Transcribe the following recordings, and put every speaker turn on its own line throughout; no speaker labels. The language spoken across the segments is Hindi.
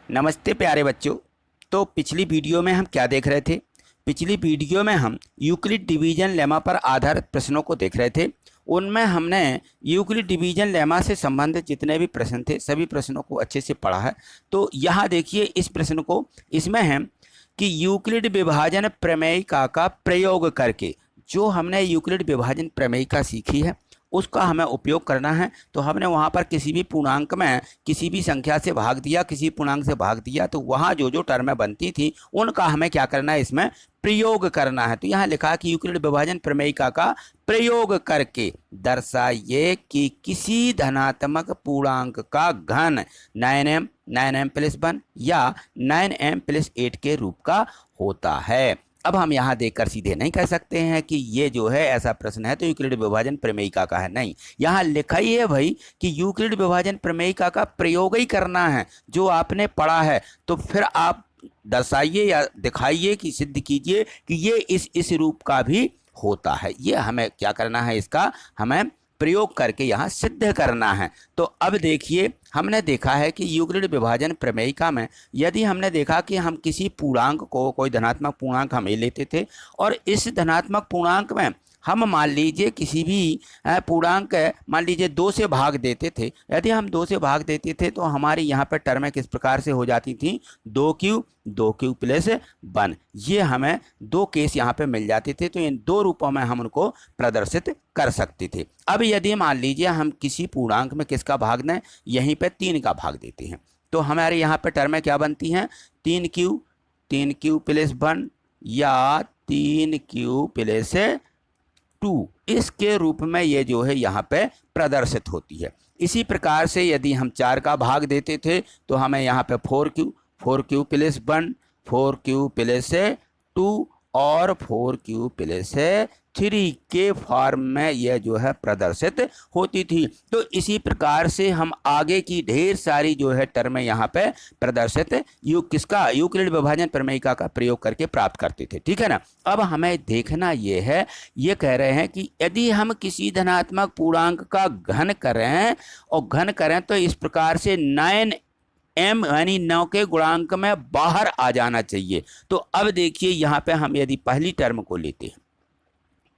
नमस्ते प्यारे बच्चों। तो पिछली वीडियो में हम क्या देख रहे थे? पिछली वीडियो में हम यूक्लिड डिवीजन लेमा पर आधारित प्रश्नों को देख रहे थे। उनमें हमने यूक्लिड डिवीजन लेमा से संबंधित जितने भी प्रश्न थे सभी प्रश्नों को अच्छे से पढ़ा है। तो यहाँ देखिए इस प्रश्न को, इसमें है कि यूक्लिड विभाजन प्रमेयिका का प्रयोग करके, जो हमने यूक्लिड विभाजन प्रमेयिका सीखी है उसका हमें उपयोग करना है। तो हमने वहाँ पर किसी भी पूर्णांक में किसी भी संख्या से भाग दिया, किसी पूर्णांक से भाग दिया, तो वहाँ जो जो टर्में बनती थी उनका हमें क्या करना है, इसमें प्रयोग करना है। तो यहाँ लिखा कि यूक्लिड विभाजन प्रमेयिका का प्रयोग करके दर्शाइए कि किसी धनात्मक पूर्णांक का घन 9m 9m+1 या 9m+8 के रूप का होता है। अब हम यहाँ देखकर सीधे नहीं कह सकते हैं कि ये जो है ऐसा प्रश्न है तो यूक्लिड विभाजन प्रमेयिका का है, नहीं। यहाँ लिखा ही है भाई कि यूक्लिड विभाजन प्रमेयिका का प्रयोग ही करना है जो आपने पढ़ा है। तो फिर आप दर्शाइए या दिखाइए कि सिद्ध कीजिए कि ये इस रूप का भी होता है। ये हमें क्या करना है, इसका हमें प्रयोग करके यहाँ सिद्ध करना है। तो अब देखिए हमने देखा है कि यूक्लिड विभाजन प्रमेयिका में यदि हमने देखा कि हम किसी पूर्णांक को, कोई धनात्मक पूर्णांक हम ले लेते थे और इस धनात्मक पूर्णांक में हम मान लीजिए किसी भी पूर्णांक मान लीजिए 2 से भाग देते थे। यदि हम 2 से भाग देते थे तो हमारी यहाँ पर टर्में किस प्रकार से हो जाती थी, 2q+1। ये हमें 2 केस यहाँ पे मिल जाते थे। तो इन 2 रूपों में हम उनको प्रदर्शित कर सकते थे। अब यदि मान लीजिए हम किसी पूर्णांक में किसका भाग दें, यहीं पे 3 का भाग देते हैं तो हमारे यहाँ पे टर्में क्या बनती हैं, 3q+1 या 3q+2 इसके रूप में ये जो है यहाँ पे प्रदर्शित होती है। इसी प्रकार से यदि हम 4 का भाग देते थे तो हमें यहाँ पे 4q+1 4q+2 और 4q+3 के फॉर्म में यह जो है प्रदर्शित होती थी। तो इसी प्रकार से हम आगे की ढेर सारी जो है टर्में यहाँ पे प्रदर्शित किसका, यूक्लिड विभाजन प्रमेयिका का प्रयोग करके प्राप्त करते थे, ठीक है ना। अब हमें देखना ये है, ये कह रहे हैं कि यदि हम किसी धनात्मक पूर्णांक का घन करें और घन करें तो इस प्रकार से 9m यानी 9 के गुणांक में बाहर आ जाना चाहिए। तो अब देखिए यहाँ पे हम यदि पहली टर्म को लेते हैं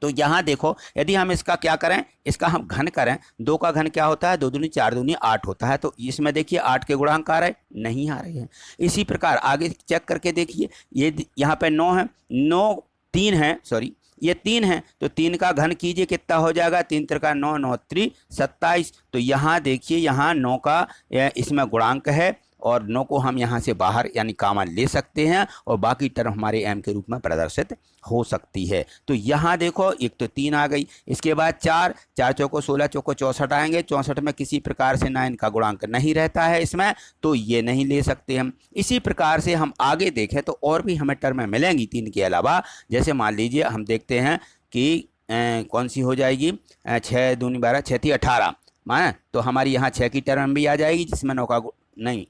तो यहाँ देखो यदि हम इसका क्या करें, इसका हम घन करें, 2 का घन क्या होता है, 2 दूनी 4 दूनी 8 होता है। तो इसमें देखिए 8 के गुणांक आ रहे, नहीं आ रहे हैं। इसी प्रकार आगे चेक करके देखिए, ये यहाँ पे 9 है, 9 3 है, सॉरी ये 3 है, तो 3 का घन कीजिए कितना हो जाएगा, 3 त्रिका 9 9 3 27। तो यहाँ देखिए यहाँ 9 का इसमें गुणांक है और 9 को हम यहाँ से बाहर यानी कॉमन ले सकते हैं और बाकी टर्म हमारे m के रूप में प्रदर्शित हो सकती है। तो यहाँ देखो एक तो 3 आ गई, इसके बाद 4 4 चौको 16 चौको 64 आएंगे। 64 में किसी प्रकार से 9 का गुणांक नहीं रहता है इसमें, तो ये नहीं ले सकते हम। इसी प्रकार से हम आगे देखें तो और भी हमें टर्में मिलेंगी 3 के अलावा। जैसे मान लीजिए हम देखते हैं कि कौन सी हो जाएगी, 6 दूनी 12 6 थी 18 माना, तो हमारी यहाँ 6 की टर्म भी आ जाएगी जिसमें 9 का नहीं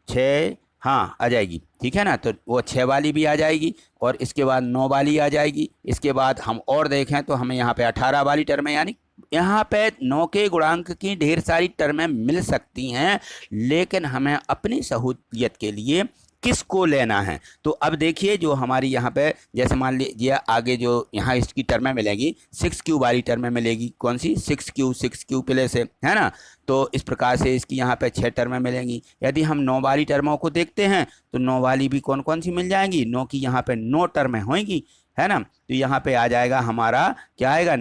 6 हाँ आ जाएगी, ठीक है ना। तो वो 6 वाली भी आ जाएगी और इसके बाद 9 वाली आ जाएगी। इसके बाद हम और देखें तो हमें यहाँ पे 18 वाली टर्में, यानी यहाँ पे 9 के गुणांक की ढेर सारी टर्में मिल सकती हैं, लेकिन हमें अपनी सहूलियत के लिए किसको लेना है। तो अब देखिए जो हमारी यहाँ पे जैसे मान लीजिए आगे जो यहाँ इसकी टर्में मिलेगी, 6q वाली टर्में मिलेगी, कौन सी 6q है ना। तो इस प्रकार से इसकी यहाँ पे 6 टर्में मिलेंगी। यदि हम 9 वाली टर्मों को देखते हैं तो 9 वाली भी कौन कौन सी मिल जाएंगी, 9 की यहाँ पे 9 टर्में होंगी, है ना। तो यहाँ पे आ जाएगा हमारा क्या आएगा,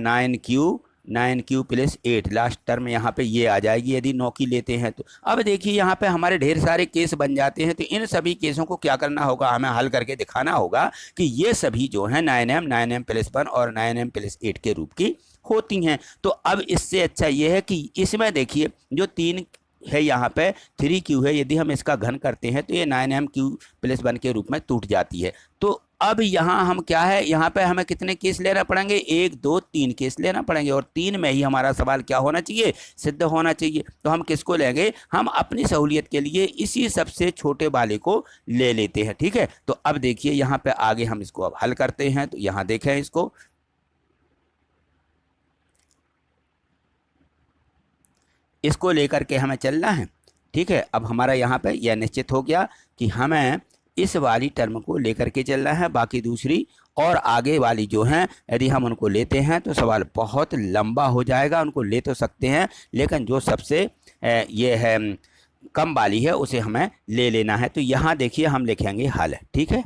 9q+8 लास्ट टर्म यहाँ पे ये आ जाएगी यदि 9 की लेते हैं तो। अब देखिए यहाँ पे हमारे ढेर सारे केस बन जाते हैं। तो इन सभी केसों को क्या करना होगा, हमें हल करके दिखाना होगा कि ये सभी जो है 9m 9m+1 और 9m+8 के रूप की होती हैं। तो अब इससे अच्छा ये है कि इसमें देखिए जो 3 है यहाँ पे 3q है, यदि हम इसका घन करते हैं तो ये 9m3+1 के रूप में टूट जाती है। तो अब यहाँ हम क्या है, यहाँ पे हमें कितने केस लेना पड़ेंगे, 1 2 3 केस लेना पड़ेंगे और 3 में ही हमारा सवाल क्या होना चाहिए, सिद्ध होना चाहिए। तो हम किसको लेंगे, हम अपनी सहूलियत के लिए इसी सबसे छोटे वाले को ले लेते हैं, ठीक है। तो अब देखिए यहाँ पे आगे हम इसको अब हल करते हैं। तो यहाँ देखें इसको लेकर के हमें चलना है। ठीक है, अब हमारा यहाँ पे यह निश्चित हो गया कि हमें इस वाली टर्म को लेकर के चलना है, बाकी दूसरी और आगे वाली जो हैं यदि हम उनको लेते हैं तो सवाल बहुत लंबा हो जाएगा। उनको ले तो सकते हैं लेकिन जो सबसे ये है कम वाली है उसे हमें ले लेना है। तो यहाँ देखिए हम लिखेंगे हल, ठीक है,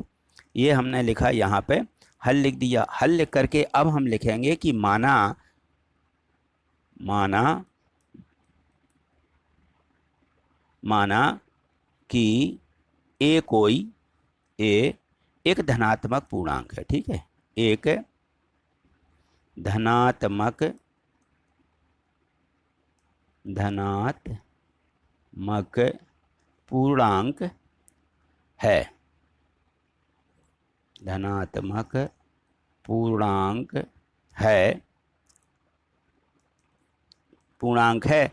ये हमने लिखा यहाँ पे हल लिख दिया। हल लिख करके अब हम लिखेंगे कि माना कि एक धनात्मक पूर्णांक है, ठीक है, एक धनात्मक पूर्णांक है, धनात्मक पूर्णांक है,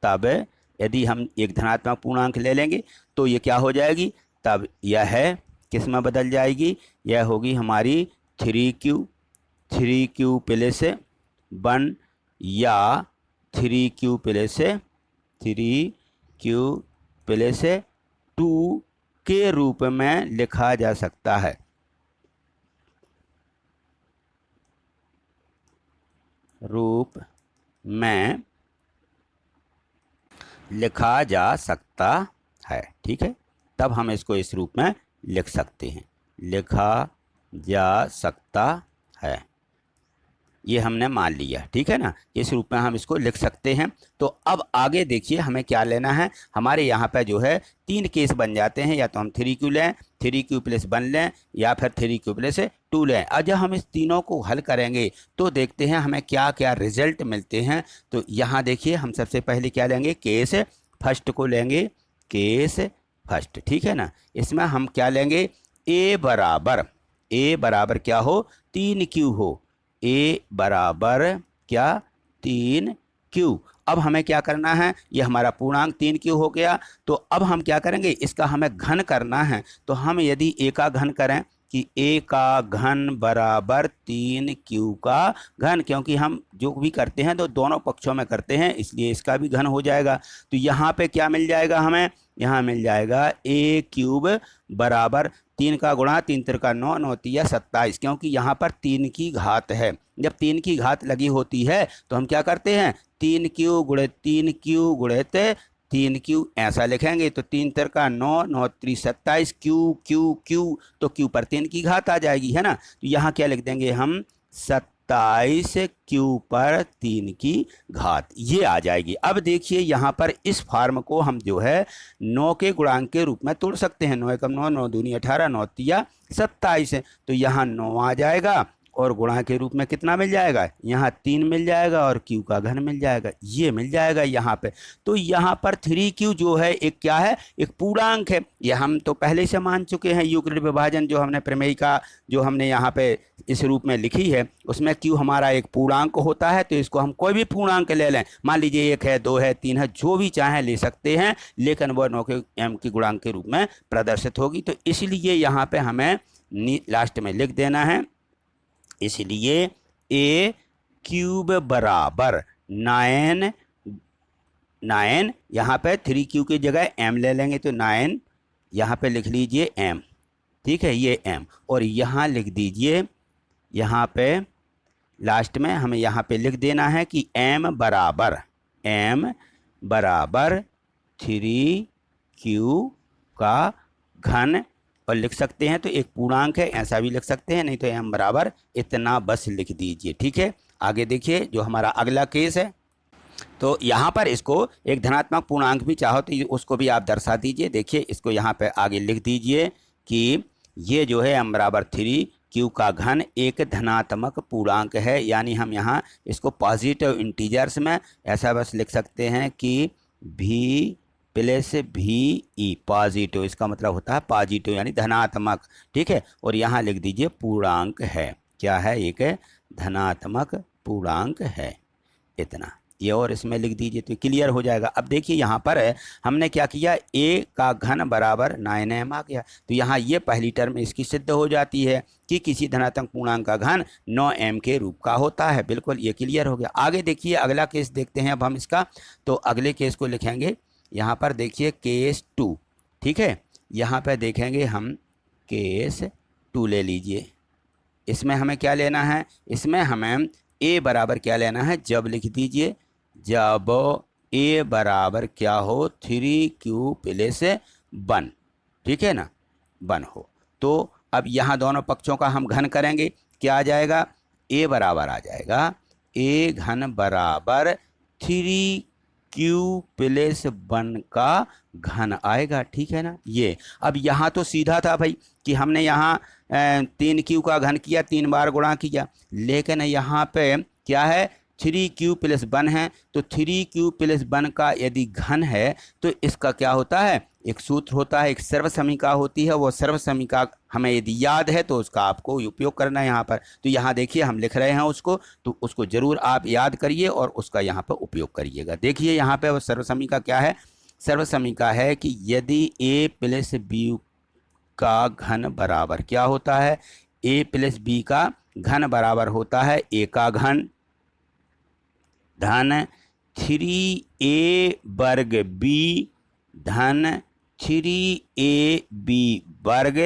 तब यदि हम एक धनात्मक पूर्णांक ले लेंगे तो ये क्या हो जाएगी, तब यह किस में बदल जाएगी, यह होगी हमारी 3q प्लस 1 या 3q प्लस 2 के रूप में लिखा जा सकता है। ठीक है, तब हम इसको इस रूप में लिख सकते हैं, लिखा जा सकता है, ये हमने मान लिया, ठीक है ना, इस रूप में हम इसको लिख सकते हैं। तो अब आगे देखिए हमें क्या लेना है, हमारे यहाँ पे जो है 3 केस बन जाते हैं, या तो हम 3q लें, 3q प्लस 1 लें, या फिर 3q प्लस 2 लें। अब जब हम इस तीनों को हल करेंगे तो देखते हैं हमें क्या क्या रिजल्ट मिलते हैं। तो यहाँ देखिए हम सबसे पहले क्या लेंगे, केस फर्स्ट को लेंगे, केस फर्स्ट, ठीक है ना, इसमें हम क्या लेंगे, a बराबर क्या हो, 3q हो, a बराबर क्या, 3q। अब हमें क्या करना है, ये हमारा पूर्णांक 3q हो गया, तो अब हम क्या करेंगे, इसका हमें घन करना है। तो हम यदि a का घन करें कि a का घन बराबर 3q का घन, क्योंकि हम जो भी करते हैं तो दोनों पक्षों में करते हैं इसलिए इसका भी घन हो जाएगा। तो यहाँ पे क्या मिल जाएगा हमें, यहाँ मिल जाएगा a³ बराबर 3 का गुणा 3 तिरका 9, 9 तिया 27, क्योंकि यहाँ पर 3 की घात है। जब 3 की घात लगी होती है तो हम क्या करते हैं, 3q गुणित 3q गुणित 3q ऐसा लिखेंगे। तो 3 तिरका 9, 9 त्री 27, q, तो q पर 3 की घात आ जाएगी, है ना। तो यहाँ क्या लिख देंगे हम, 27q पर 3 की घात, ये आ जाएगी। अब देखिए यहाँ पर इस फार्म को हम जो है 9 के गुणांक के रूप में तोड़ सकते हैं। 9 एकम 9, 9 दूनी 18, 9 तिया 27 है, तो यहाँ 9 आ जाएगा और गुणा के रूप में कितना मिल जाएगा, यहाँ 3 मिल जाएगा और q का घन मिल जाएगा, ये मिल जाएगा यहाँ पे। तो यहाँ पर 3q जो है एक क्या है, एक पूर्णांक है। ये हम तो पहले से मान चुके हैं, यूक्लिड विभाजन जो हमने प्रमेय का जो हमने यहाँ पे इस रूप में लिखी है उसमें q हमारा एक पूर्णांक होता है। तो इसको हम कोई भी पूर्णांक ले लें, मान लीजिए 1 है, 2 है, 3 है, जो भी चाहें ले सकते हैं, लेकिन वह 9 के m के गुणांक के रूप में प्रदर्शित होगी। तो इसलिए यहाँ पे हमें लास्ट में लिख देना है, इसलिए a³ बराबर 9 यहाँ पे 3q की जगह m ले लेंगे तो 9 यहाँ पे लिख लीजिए m, ठीक है, ये m, और यहाँ लिख दीजिए, यहाँ पे लास्ट में हमें यहाँ पे लिख देना है कि m बराबर 3q का घन, और लिख सकते हैं तो एक पूर्णांक है ऐसा भी लिख सकते हैं, नहीं तो m बराबर इतना बस लिख दीजिए, ठीक है। आगे देखिए जो हमारा अगला केस है, तो यहाँ पर इसको एक धनात्मक पूर्णांक भी चाहो तो उसको भी आप दर्शा दीजिए। देखिए इसको यहाँ पे आगे लिख दीजिए कि ये जो है m बराबर 3q का घन एक धनात्मक पूर्णांक है, यानी हम यहाँ इसको पॉजिटिव इंटीजर्स में ऐसा बस लिख सकते हैं कि v प्लस VE पॉजिटिव, इसका मतलब होता है पॉजिटिव यानी धनात्मक, ठीक है। और यहाँ लिख दीजिए पूर्णांक है, क्या है, एक धनात्मक पूर्णांक है, इतना ये और इसमें लिख दीजिए तो क्लियर हो जाएगा। अब देखिए यहाँ पर हमने क्या किया, a का घन बराबर 9m आ गया, तो यहाँ ये पहली टर्म इसकी सिद्ध हो जाती है कि किसी धनात्मक पूर्णांक का घन 9m के रूप का होता है। बिल्कुल ये क्लियर हो गया। आगे देखिए अगला केस देखते हैं अब हम इसका, तो अगले केस को लिखेंगे यहाँ पर देखिए केस 2, ठीक है। यहाँ पे देखेंगे हम केस 2 ले लीजिए। इसमें हमें क्या लेना है, इसमें हमें ए बराबर क्या लेना है, जब लिख दीजिए, जब ए बराबर क्या हो 3q प्लस 1, ठीक है ना, 1 हो। तो अब यहाँ दोनों पक्षों का हम घन करेंगे, क्या आ जाएगा, ए बराबर आ जाएगा ए घन बराबर 3q प्लस 1 का घन आएगा, ठीक है ना। ये अब यहाँ तो सीधा था भाई कि हमने यहाँ 3q का घन किया, 3 बार गुणा किया, लेकिन यहाँ पे क्या है 3q प्लस 1 है, तो 3q प्लस 1 का यदि घन है तो इसका क्या होता है, एक सूत्र होता है, एक सर्वसमीका होती है, वो सर्वसमीका हमें यदि याद है तो उसका आपको उपयोग करना है यहाँ पर। तो यहाँ देखिए हम लिख रहे हैं उसको, तो उसको जरूर आप याद करिए और उसका यहाँ पर उपयोग करिएगा। देखिए यहाँ पे वो सर्वसमीका क्या है, सर्वसमीका है कि यदि a प्लस बी का घन बराबर क्या होता है, a प्लस बी का घन बराबर होता है a का घन धन 3a वर्ग b धन 3ab वर्ग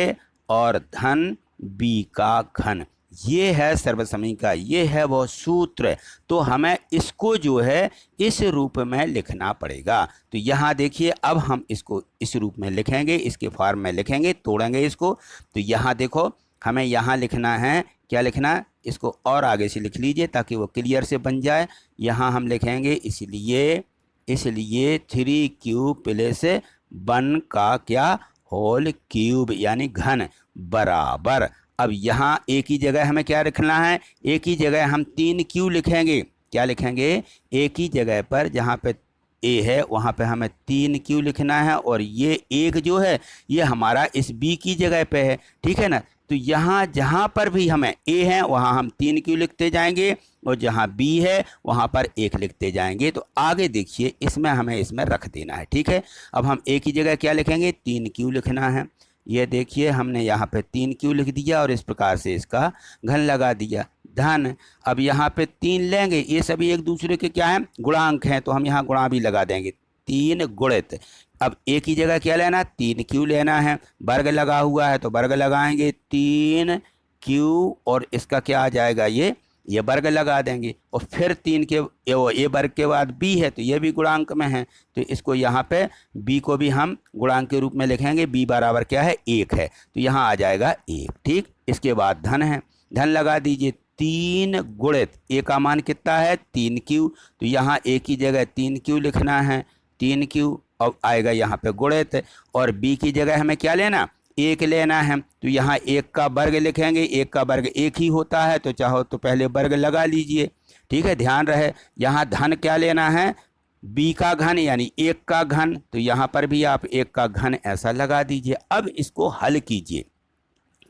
और धन b का घन। ये है सर्वसमीका, ये है वो सूत्र। तो हमें इसको जो है इस रूप में लिखना पड़ेगा। तो यहाँ देखिए अब हम इसको इस रूप में लिखेंगे, इसके फॉर्म में लिखेंगे, तोड़ेंगे इसको। तो यहाँ देखो हमें यहाँ लिखना है, क्या लिखना है, इसको और आगे से लिख लीजिए ताकि वो क्लियर से बन जाए। यहाँ हम लिखेंगे इसलिए 3q प्लस 1 का क्या होल क्यूब यानी घन बराबर। अब यहाँ एक ही जगह हमें क्या लिखना है, एक ही जगह हम 3q लिखेंगे, क्या लिखेंगे, एक ही जगह पर जहाँ पे a है वहाँ पे हमें 3q लिखना है, और ये एक जो है ये हमारा इस b की जगह पे है, ठीक है ना। तो यहाँ जहाँ पर भी हमें a है वहाँ हम 3q लिखते जाएंगे, और जहाँ b है वहाँ पर 1 लिखते जाएंगे। तो आगे देखिए इसमें हमें इसमें रख देना है, ठीक है। अब हम एक ही जगह क्या लिखेंगे, 3q लिखना है। ये देखिए हमने यहाँ पे 3q लिख दिया और इस प्रकार से इसका घन लगा दिया धन। अब यहाँ पे 3 लेंगे, ये सभी एक दूसरे के क्या हैं, गुणांक हैं, तो हम यहाँ गुणा भी लगा देंगे, 3 गुणित। अब एक ही जगह क्या लेना, 3q लेना है, वर्ग लगा हुआ है तो वर्ग लगाएंगे 3q, और इसका क्या आ जाएगा, ये वर्ग लगा देंगे, और फिर 3 के ये वर्ग के बाद b है तो ये भी गुणांक में है, तो इसको यहाँ पे b को भी हम गुणांक के रूप में लिखेंगे, b बराबर क्या है, 1 है, तो यहाँ आ जाएगा 1, ठीक। इसके बाद धन है, धन लगा दीजिए, 3 गुणित a का मान कितना है 3q, तो यहाँ एक ही जगह 3q लिखना है, 3q अब आएगा यहाँ पे गुणित, और b की जगह हमें क्या लेना, 1 लेना है, तो यहाँ 1 का वर्ग लिखेंगे, 1 का वर्ग 1 ही होता है, तो चाहो तो पहले वर्ग लगा लीजिए, ठीक है। ध्यान रहे यहाँ धन क्या लेना है, b का घन यानी 1 का घन, तो यहाँ पर भी आप 1 का घन ऐसा लगा दीजिए। अब इसको हल कीजिए,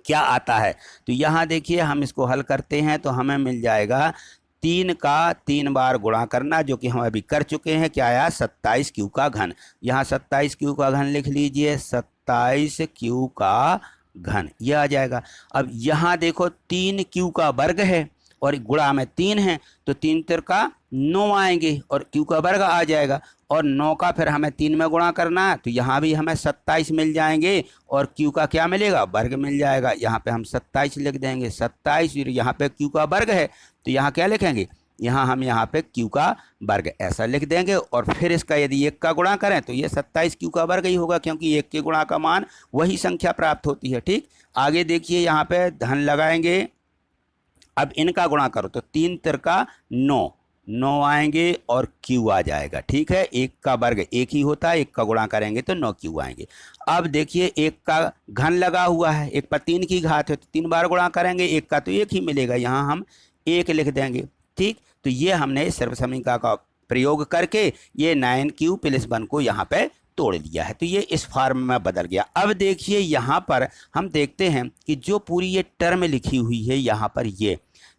क्या आता है, तो यहाँ देखिए हम इसको हल करते हैं तो हमें मिल जाएगा 3 का 3 बार गुणा करना, जो कि हम अभी कर चुके हैं, क्या आया 27q का घन। यहाँ 27q का घन लिख लीजिए, 27q का घन ये आ जाएगा। अब यहाँ देखो 3q का वर्ग है और गुणा में 3 है, तो 3 तिर का 9 आएंगे और q का वर्ग आ जाएगा, और 9 का फिर हमें 3 में गुणा करना है, तो यहाँ भी हमें 27 मिल जाएंगे, और q का क्या मिलेगा, वर्ग मिल जाएगा। यहाँ पे हम 27 लिख देंगे, 27, यहाँ पे q का वर्ग है तो यहाँ क्या लिखेंगे, यहाँ हम यहाँ पे q का वर्ग ऐसा लिख देंगे, और फिर इसका यदि 1 का गुणा करें तो ये 27 q का वर्ग ही होगा, क्योंकि 1 के गुणा का मान वही संख्या प्राप्त होती है, ठीक। आगे देखिए यहाँ पे धन लगाएंगे, अब इनका गुणा करो तो 3 तिर का 9 आएंगे और q आ जाएगा, ठीक है। 1 का वर्ग 1 ही होता है, 1 का गुणा करेंगे तो 9q आएंगे। अब देखिए 1 का घन लगा हुआ है, 1 पर 3 की घात है तो 3 बार गुणा करेंगे, 1 का तो 1 ही मिलेगा, यहाँ हम 1 लिख देंगे, ठीक। तो ये हमने सर्वसमीका का प्रयोग करके ये 9q प्लस 1 को यहाँ पे तोड़ लिया है, तो ये इस फॉर्म में बदल गया। अब देखिए यहाँ पर हम देखते हैं कि जो पूरी ये टर्म लिखी हुई है यहाँ पर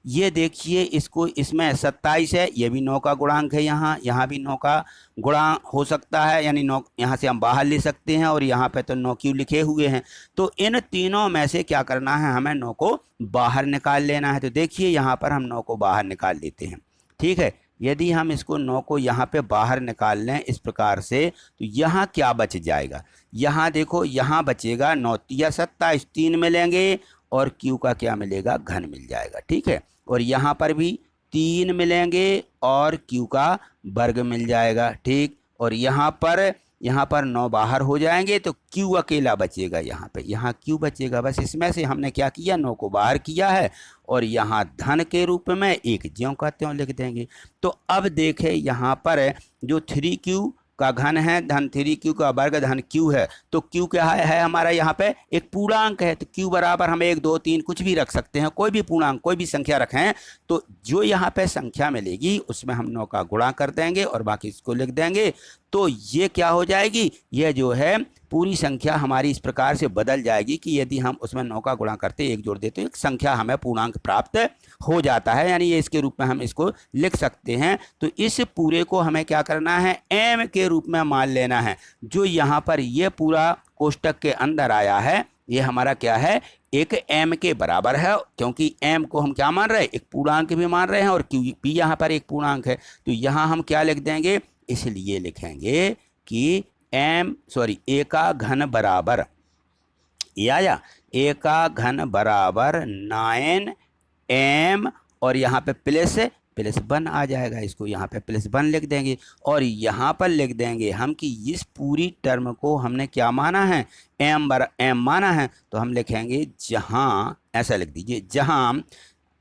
ये देखिए, इसको इसमें 27 है, ये भी 9 का गुणांक है, यहाँ भी 9 का गुणांक हो सकता है, यानी 9 यहाँ से हम बाहर ले सकते हैं, और यहाँ पे तो 9q लिखे हुए हैं, तो इन तीनों में से क्या करना है, हमें 9 को बाहर निकाल लेना है। तो देखिए यहाँ पर हम 9 को बाहर निकाल लेते हैं, ठीक है। यदि हम इसको 9 को यहाँ पे बाहर निकाल लें इस प्रकार से, तो यहाँ क्या बच जाएगा, यहाँ देखो यहाँ बचेगा 9 तिया 27, 3 मिलेंगे और क्यू का क्या मिलेगा, घन मिल जाएगा। ठीक है, और यहाँ पर भी 3 मिलेंगे और क्यू का वर्ग मिल जाएगा। ठीक, और यहाँ पर 9 बाहर हो जाएंगे तो क्यू अकेला बचेगा, यहाँ पे यहाँ क्यू बचेगा। बस इसमें से हमने क्या किया, 9 को बाहर किया है और यहाँ धन के रूप में एक ज्यों का त्यों लिख देंगे। तो अब देखें यहाँ पर जो 3q का घन है धन 3q का वर्ग धन q है, तो q क्या है हमारा यहाँ पे एक पूर्णांक है, तो q बराबर हम 1 2 3 कुछ भी रख सकते हैं, कोई भी पूर्णांक कोई भी संख्या रखें, तो जो यहाँ पे संख्या मिलेगी उसमें हम 9 का गुणा कर देंगे और बाकी इसको लिख देंगे। तो ये क्या हो जाएगी, ये जो है पूरी संख्या हमारी इस प्रकार से बदल जाएगी कि यदि हम उसमें 9 का गुणा करते 1 जोड़ देते तो एक संख्या हमें पूर्णांक प्राप्त हो जाता है, यानी ये इसके रूप में हम इसको लिख सकते हैं। तो इस पूरे को हमें क्या करना है, m के रूप में मान लेना है। जो यहाँ पर ये पूरा कोष्टक के अंदर आया है ये हमारा क्या है, एक m के बराबर है, क्योंकि m को हम क्या मान रहे हैं, एक पूर्णांक भी मान रहे हैं और q भी यहाँ पर एक पूर्णांक है। तो यहाँ हम क्या लिख देंगे, इसलिए लिखेंगे कि a का घन बराबर, ये आया, a का घन बराबर 9m और यहाँ पे प्लस 1 आ जाएगा, इसको यहाँ पे प्लस 1 लिख देंगे और यहाँ पर लिख देंगे हम कि इस पूरी टर्म को हमने क्या माना है, m माना है। तो हम लिखेंगे जहाँ, ऐसा लिख दीजिए, जहाँ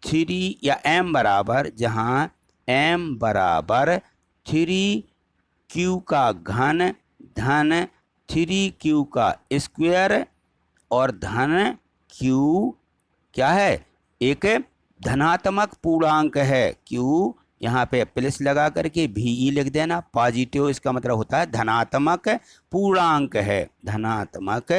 3 या m बराबर, जहाँ m बराबर 3q का घन धन 3q का स्क्वायर और धन q क्या है, एक धनात्मक पूर्णांक है। q यहाँ पे प्लस लगा करके भी लिख देना, पॉजिटिव इसका मतलब होता है धनात्मक पूर्णांक है, धनात्मक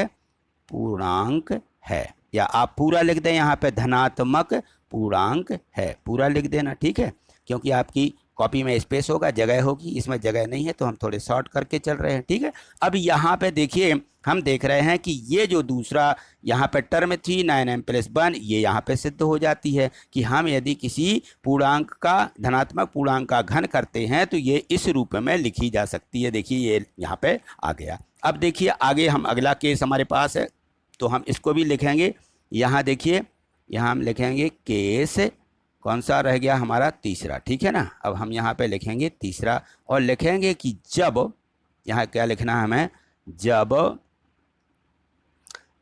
पूर्णांक है, या आप पूरा लिख दें यहाँ पे धनात्मक पूर्णांक है, पूरा लिख देना। ठीक है, क्योंकि आपकी कॉपी में स्पेस होगा, जगह होगी, इसमें जगह नहीं है तो हम थोड़े शॉर्ट करके चल रहे हैं। ठीक है, अब यहाँ पे देखिए हम देख रहे हैं कि ये जो दूसरा यहाँ पे टर्म थी 9m + 1, ये यहाँ पे सिद्ध हो जाती है कि हम यदि किसी पूर्णांक का, धनात्मक पूर्णांक का घन करते हैं तो ये इस रूप में लिखी जा सकती है। देखिए ये यहाँ पे आ गया। अब देखिए आगे हम अगला केस हमारे पास है तो हम इसको भी लिखेंगे। यहाँ देखिए, यहाँ हम लिखेंगे केस कौन सा रह गया हमारा, तीसरा। ठीक है ना, अब हम यहाँ पे लिखेंगे तीसरा और लिखेंगे कि जब, यहाँ क्या लिखना है हमें, जब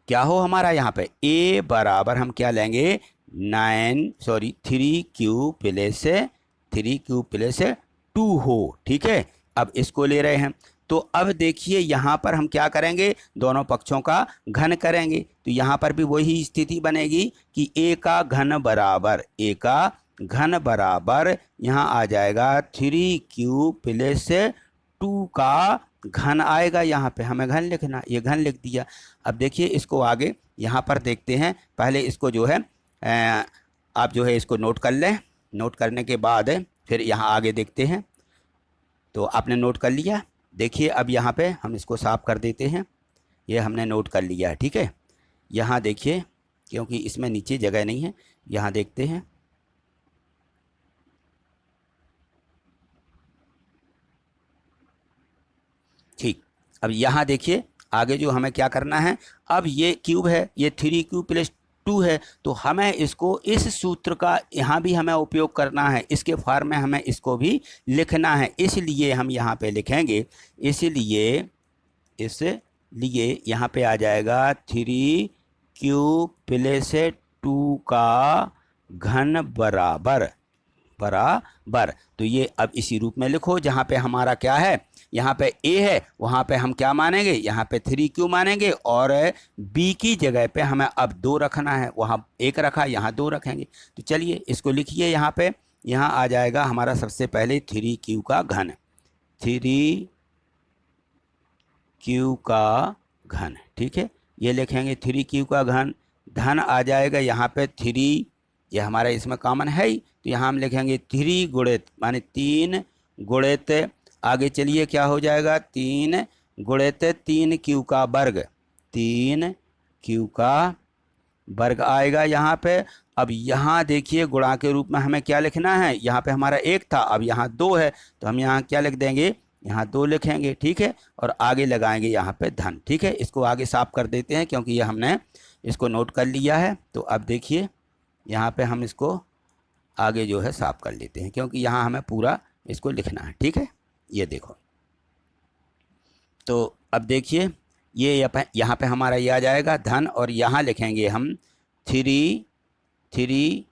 क्या हो हमारा यहाँ पे a बराबर हम क्या लेंगे 3q + 2 हो। ठीक है, अब इसको ले रहे हैं तो अब देखिए यहाँ पर हम क्या करेंगे, दोनों पक्षों का घन करेंगे। तो यहाँ पर भी वही स्थिति बनेगी कि a का घन बराबर यहाँ आ जाएगा 3q + 2 का घन आएगा। यहाँ पे हमें घन लिखना, ये घन लिख दिया। अब देखिए इसको आगे यहाँ पर देखते हैं, पहले इसको जो है आप जो है इसको नोट कर लें, नोट करने के बाद फिर यहाँ आगे देखते हैं। तो आपने नोट कर लिया, देखिए अब यहाँ पे हम इसको साफ कर देते हैं, ये हमने नोट कर लिया है। ठीक है, यहाँ देखिए क्योंकि इसमें नीचे जगह नहीं है, यहाँ देखते हैं। ठीक, अब यहाँ देखिए आगे जो हमें क्या करना है, अब ये क्यूब है, ये 3q + 2 है, तो हमें इसको इस सूत्र का यहाँ भी हमें उपयोग करना है, इसके फॉर्म में हमें इसको भी लिखना है। इसलिए हम यहाँ पे लिखेंगे, इसलिए यहाँ पे आ जाएगा 3q + 2 का घन बराबर। तो ये अब इसी रूप में लिखो, जहाँ पे हमारा क्या है, यहाँ पे a है, वहाँ पे हम क्या मानेंगे, यहाँ पे 3q मानेंगे और b की जगह पे हमें अब 2 रखना है, वहाँ 1 रखा, यहाँ 2 रखेंगे। तो चलिए इसको लिखिए, यहाँ पे यहाँ आ जाएगा हमारा सबसे पहले 3q का घन, 3q का घन। ठीक है, ये लिखेंगे 3q का घन, धन आ जाएगा यहाँ पे 3, ये हमारा इसमें कॉमन है ही, तो यहाँ हम लिखेंगे 3 गुणित माने 3 गुणित, आगे चलिए क्या हो जाएगा 3 गुणित 3q का वर्ग, 3q का वर्ग आएगा यहाँ पे। अब यहाँ देखिए गुणा के रूप में हमें क्या लिखना है, यहाँ पे हमारा 1 था, अब यहाँ 2 है, तो हम यहाँ क्या लिख देंगे, यहाँ 2 लिखेंगे, ठीक है, और आगे लगाएंगे यहाँ पे धन, ठीक है। इसको आगे साफ कर देते हैं क्योंकि ये हमने इसको नोट कर लिया है। तो अब देखिए यहाँ पे हम इसको आगे जो है साफ कर लेते हैं क्योंकि यहाँ हमें पूरा इसको लिखना है, ठीक है। ये देखो, तो अब देखिए ये यहाँ पे हमारा ये आ जाएगा धन, और यहाँ लिखेंगे हम 3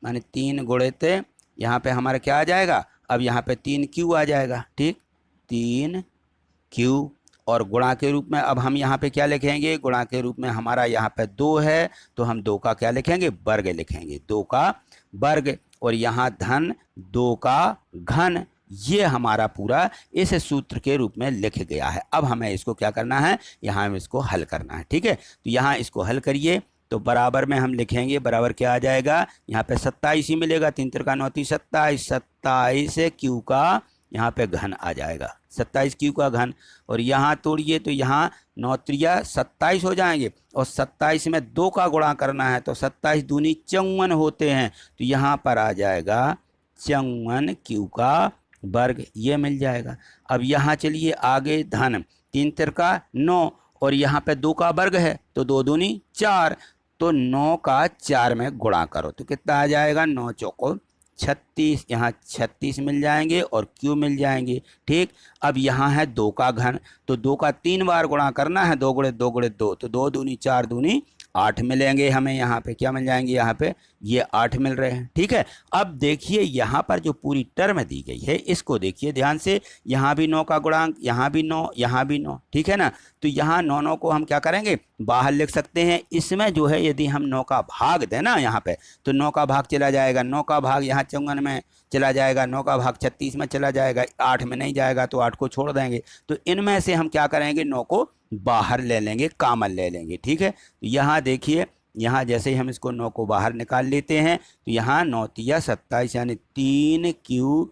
माने 3 गुणित, यहाँ पे हमारा क्या आ जाएगा, अब यहाँ पे 3Q आ जाएगा, ठीक, 3Q। और गुणा के रूप में अब हम यहाँ पे क्या लिखेंगे, गुणा के रूप में हमारा यहाँ पे 2 है, तो हम 2 का क्या लिखेंगे, वर्ग लिखेंगे, 2 का वर्ग। और यहाँ धन 2 का घन, ये हमारा पूरा इस सूत्र के रूप में लिख गया है। अब हमें इसको क्या करना है, यहाँ हमें इसको हल करना है, ठीक है। तो यहाँ इसको हल करिए, तो बराबर में हम लिखेंगे, बराबर क्या आ जाएगा, यहाँ पे 27 ही मिलेगा, 3 त्रिका 9 27, 27 Q का यहाँ पे घन आ जाएगा, 27 Q का घन। और यहाँ तोड़िए तो यहाँ 9 त्रिया 27 हो जाएंगे, और 27 में 2 का गुणा करना है, तो 27 दूनी 54 होते हैं, तो यहाँ पर आ जाएगा 54 Q का वर्ग, ये मिल जाएगा। अब यहाँ चलिए आगे धन, 3 त्रिका 9, और यहाँ पे 2 का वर्ग है, तो 2 दूनी 4, तो 9 का 4 में गुणा करो तो कितना आ जाएगा, 9 चौको 36, यहाँ 36 मिल जाएंगे और Q मिल जाएंगे, ठीक। अब यहाँ है 2 का घन, तो 2 का 3 बार गुणा करना है, 2 गुणे 2 गुणे 2, तो 2 दूनी 4 दूनी 8 मिलेंगे हमें, यहाँ पे क्या मिल जाएंगे, यहाँ पे ये 8 मिल रहे हैं, ठीक है। अब देखिए यहाँ पर जो पूरी टर्म दी गई है इसको देखिए ध्यान से, यहाँ भी 9 का गुणांक, यहाँ भी 9, यहाँ भी 9, ठीक है ना। तो यहाँ 9 को हम क्या करेंगे, बाहर लिख सकते हैं। इसमें जो है यदि हम 9 का भाग दें ना यहाँ पे, तो 9 का भाग चला जाएगा, 9 का भाग यहाँ 54 में चला जाएगा, 9 का भाग 36 में चला जाएगा, 8 में नहीं जाएगा, तो 8 को छोड़ देंगे। तो इनमें से हम क्या करेंगे, 9 को बाहर ले लेंगे, कॉमन ले लेंगे, ठीक है। तो यहाँ देखिए, यहाँ जैसे ही हम इसको 9 को बाहर निकाल लेते हैं, तो यहाँ 9 तिया 27 यानी 3Q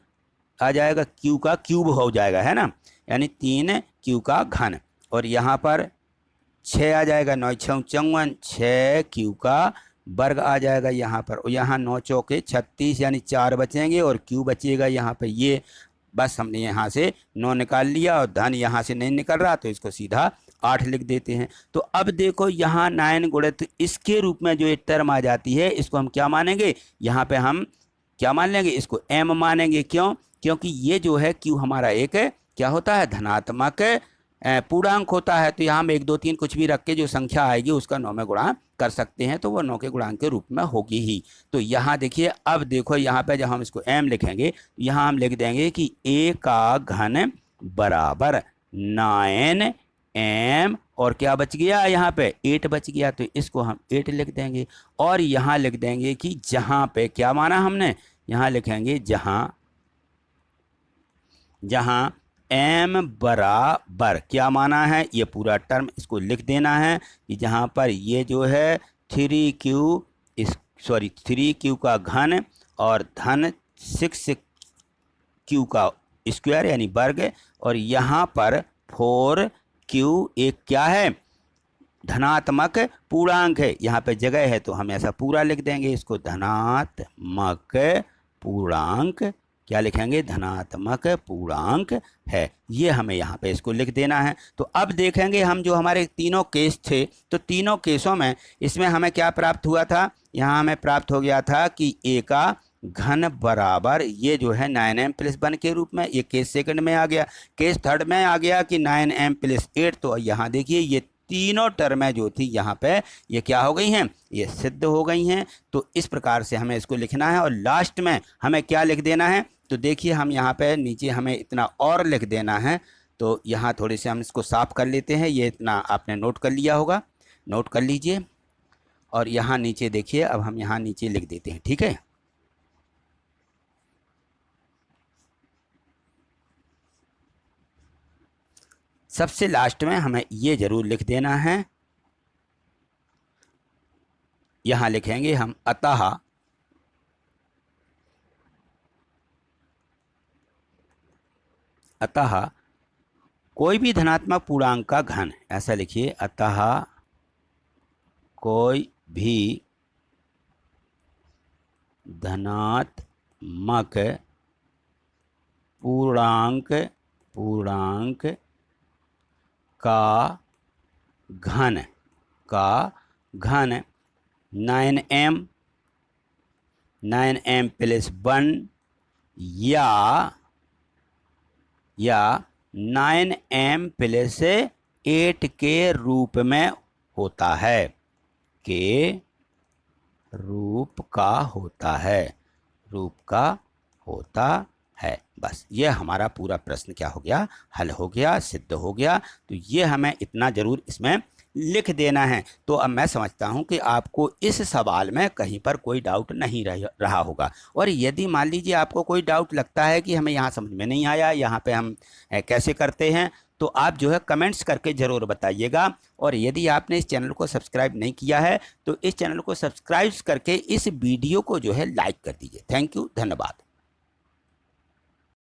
आ जाएगा, Q का क्यूब हो जाएगा, है ना, यानी 3Q का घन। और यहाँ पर 6 आ जाएगा, 9 6 54, 6Q का वर्ग आ जाएगा यहाँ पर। और यहाँ 9 चौके 36 यानी 4 बचेंगे, और Q बचेगा यहाँ पे, ये बस हमने यहाँ से 9 निकाल लिया, और धन यहाँ से नहीं निकल रहा, तो इसको सीधा 8 लिख देते हैं। तो अब देखो यहाँ 9 गुणित इसके रूप में जो एक टर्म आ जाती है, इसको हम क्या मानेंगे, यहाँ पे हम क्या मान लेंगे, इसको m मानेंगे। क्यों, क्योंकि ये जो है Q हमारा एक क्या होता है, धनात्मक पूर्णांक होता है। तो यहाँ हम 1 2 3 कुछ भी रख के जो संख्या आएगी उसका 9 में गुणा कर सकते हैं, तो वो 9 के गुणांक के रूप में होगी ही। तो यहाँ देखिए, अब देखो यहाँ पे जब हम इसको m लिखेंगे, यहाँ हम लिख देंगे कि a का घन बराबर 9m, और क्या बच गया यहाँ पे, 8 बच गया, तो इसको हम 8 लिख देंगे। और यहाँ लिख देंगे कि जहाँ पे क्या माना हमने, यहाँ लिखेंगे जहाँ m बराबर क्या माना है, ये पूरा टर्म इसको लिख देना है कि जहाँ पर ये जो है 3Q का घन और धन 6Q का स्क्वायर यानी वर्ग, और यहाँ पर 4Q एक क्या है, धनात्मक पूर्णांक है, यहाँ पे जगह है तो हम ऐसा पूरा लिख देंगे, इसको धनात्मक पूर्णांक क्या लिखेंगे, धनात्मक पूर्णांक है, ये हमें यहाँ पे इसको लिख देना है। तो अब देखेंगे हम जो हमारे तीनों केस थे, तो तीनों केसों में इसमें हमें क्या प्राप्त हुआ था, यहाँ हमें प्राप्त हो गया था कि a का घन बराबर ये जो है 9m + 1 के रूप में, ये केस सेकंड में आ गया। केस थर्ड में आ गया कि 9m + 8। तो यहाँ देखिए ये तीनों टर्में जो थी यहाँ पे ये क्या हो गई हैं, ये सिद्ध हो गई हैं। तो इस प्रकार से हमें इसको लिखना है, और लास्ट में हमें क्या लिख देना है, तो देखिए हम यहाँ पे नीचे हमें इतना और लिख देना है। तो यहाँ थोड़े से हम इसको साफ कर लेते हैं, ये इतना आपने नोट कर लिया होगा, नोट कर लीजिए। और यहाँ नीचे देखिए, अब हम यहाँ नीचे लिख देते हैं, ठीक है। सबसे लास्ट में हमें ये जरूर लिख देना है, यहाँ लिखेंगे हम अतः कोई भी धनात्मक पूर्णांक का घन, ऐसा लिखिए, अतः कोई भी धनात्मक पूर्णांक का घन 9m प्लस 1 या 9m प्लस 8 के रूप में होता है, के रूप का होता है। बस ये हमारा पूरा प्रश्न क्या हो गया, हल हो गया, सिद्ध हो गया। तो ये हमें इतना जरूर इसमें लिख देना है। तो अब मैं समझता हूं कि आपको इस सवाल में कहीं पर कोई डाउट नहीं रहा होगा। और यदि मान लीजिए आपको कोई डाउट लगता है कि हमें यहाँ समझ में नहीं आया, यहाँ पे हम कैसे करते हैं, तो आप जो है कमेंट्स करके ज़रूर बताइएगा। और यदि आपने इस चैनल को सब्सक्राइब नहीं किया है तो इस चैनल को सब्सक्राइब करके इस वीडियो को जो है लाइक कर दीजिए। थैंक यू, धन्यवाद।